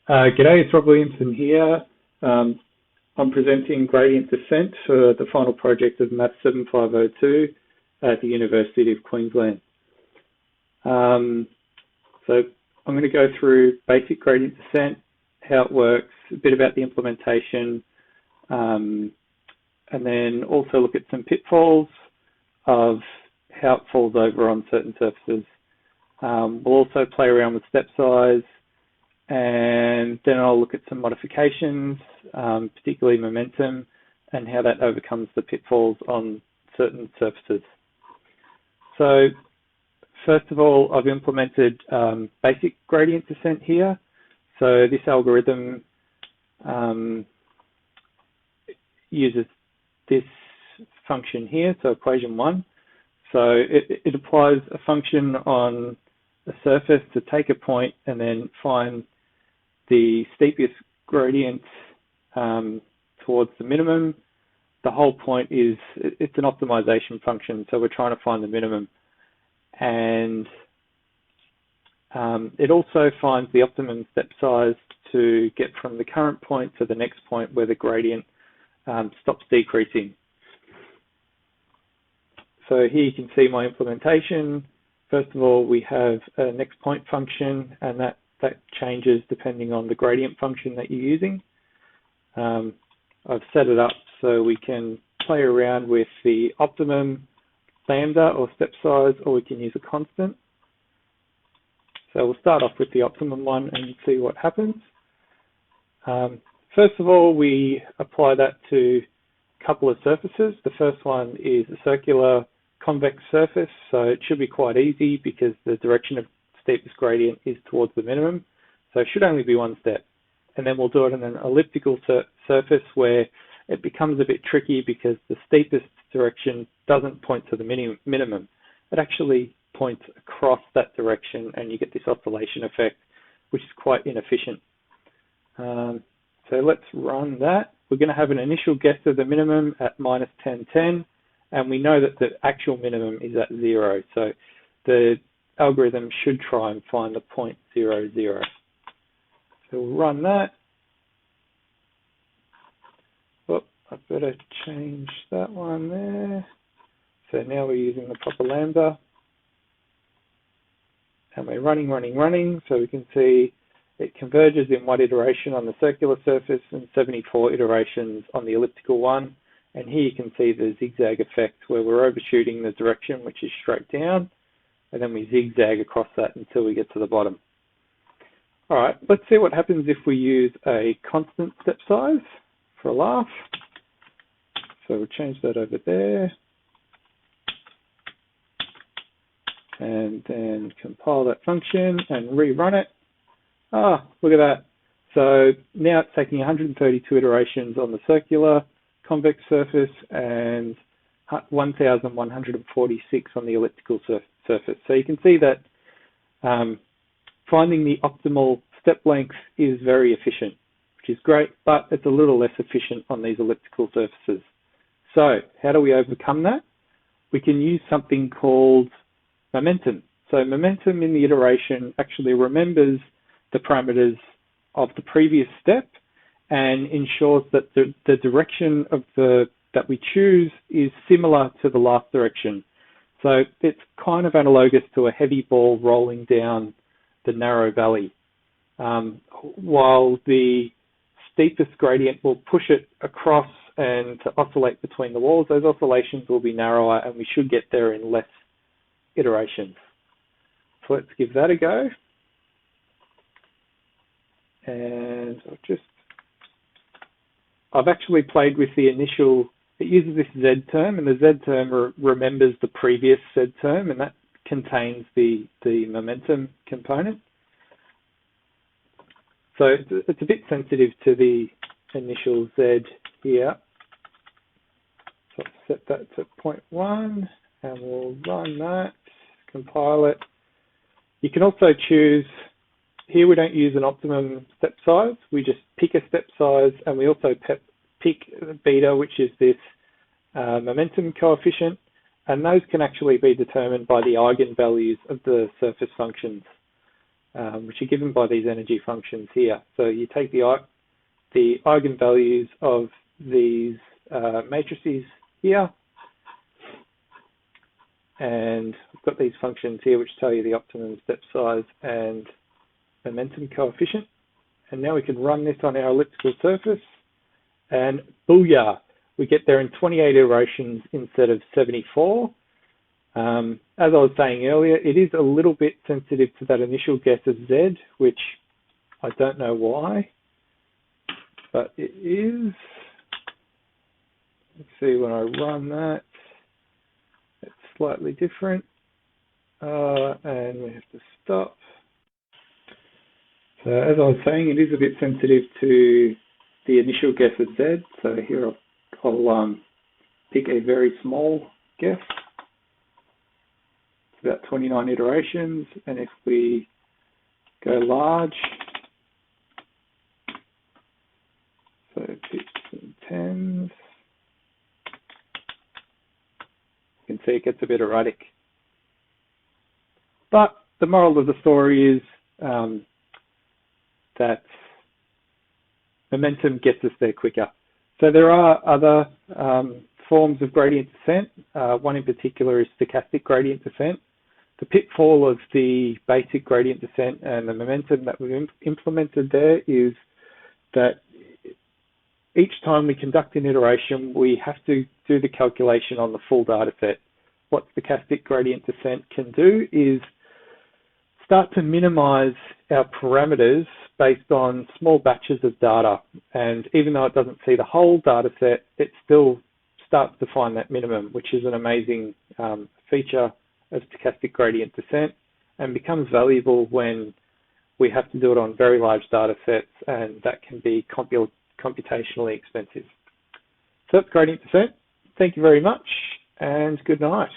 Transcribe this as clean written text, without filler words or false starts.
G'day, it's Rob Williamson here. I'm presenting gradient descent for the final project of MATH7502 at the University of Queensland. So I'm going to go through basic gradient descent, how it works, a bit about the implementation, and then also look at some pitfalls of how it falls over on certain surfaces. We'll also play around with step size, and then I'll look at some modifications, particularly momentum, and how that overcomes the pitfalls on certain surfaces. So first of all, I've implemented basic gradient descent here. So this algorithm uses this function here, so equation 1. So it applies a function on a surface to take a point and then find the steepest gradient towards the minimum. The whole point is it's an optimization function, so we're trying to find the minimum. And it also finds the optimum step size to get from the current point to the next point where the gradient stops decreasing. So here you can see my implementation. First of all, we have a next point function, and that changes depending on the gradient function that you're using. I've set it up so we can play around with the optimum lambda or step size, or we can use a constant. So we'll start off with the optimum one and see what happens. First of all, we apply that to a couple of surfaces. The first one is a circular convex surface, so it should be quite easy because the direction of steepest gradient is towards the minimum, so it should only be one step. And then we'll do it on an elliptical surface where it becomes a bit tricky because the steepest direction doesn't point to the minimum. It actually points across that direction, and you get this oscillation effect, which is quite inefficient. So let's run that. We're going to have an initial guess of the minimum at minus 1010, and we know that the actual minimum is at 0. So the algorithm should try and find the 0.00. So we'll run that. Oh, I better change that one there. So now we're using the proper lambda. And we're running, so we can see it converges in 1 iteration on the circular surface and 74 iterations on the elliptical one. And here you can see the zigzag effect where we're overshooting the direction, which is straight down, and then we zigzag across that until we get to the bottom. All right, let's see what happens if we use a constant step size for a laugh. So we'll change that over there. And then compile that function and rerun it. Ah, look at that. So now it's taking 132 iterations on the circular convex surface and 1,146 on the elliptical surface. So you can see that finding the optimal step length is very efficient, which is great, but it's a little less efficient on these elliptical surfaces. So how do we overcome that? We can use something called momentum. So momentum in the iteration actually remembers the parameters of the previous step and ensures that the direction of that we choose is similar to the last direction. So it's kind of analogous to a heavy ball rolling down the narrow valley. While the steepest gradient will push it across and to oscillate between the walls, those oscillations will be narrower and we should get there in less iterations. So let's give that a go. And I've actually played with the initial, it uses this Z term, and the Z term remembers the previous Z term, and that contains the momentum component. So it's a bit sensitive to the initial Z here. So I'll set that to 0.1, and we'll run that, compile it. You can also choose, here we don't use an optimum step size, we just pick a step size, and we also pick beta, which is this momentum coefficient, and those can actually be determined by the eigenvalues of the surface functions. which are given by these energy functions here. So you take the eigenvalues of these matrices here, and we've got these functions here which tell you the optimum step size and momentum coefficient. And now we can run this on our elliptical surface, and booyah, we get there in 28 iterations instead of 74. As I was saying earlier, it is a little bit sensitive to that initial guess of Z, which I don't know why, but it is. Let's see, when I run that, it's slightly different, and we have to stop. So as I was saying, it is a bit sensitive to the initial guess of Z. So here I'll pick a very small guess. It's about 29 iterations, and if we go large, so 5s and 10s, you can see it gets a bit erratic. But the moral of the story is that momentum gets us there quicker. So there are other forms of gradient descent. One in particular is stochastic gradient descent. The pitfall of the basic gradient descent and the momentum that we've implemented there is that each time we conduct an iteration, we have to do the calculation on the full data set. What stochastic gradient descent can do is start to minimize our parameters based on small batches of data. And even though it doesn't see the whole data set, it still starts to find that minimum, which is an amazing feature of stochastic gradient descent, and becomes valuable when we have to do it on very large data sets, and that can be computationally expensive. So that's gradient descent. Thank you very much, and good night.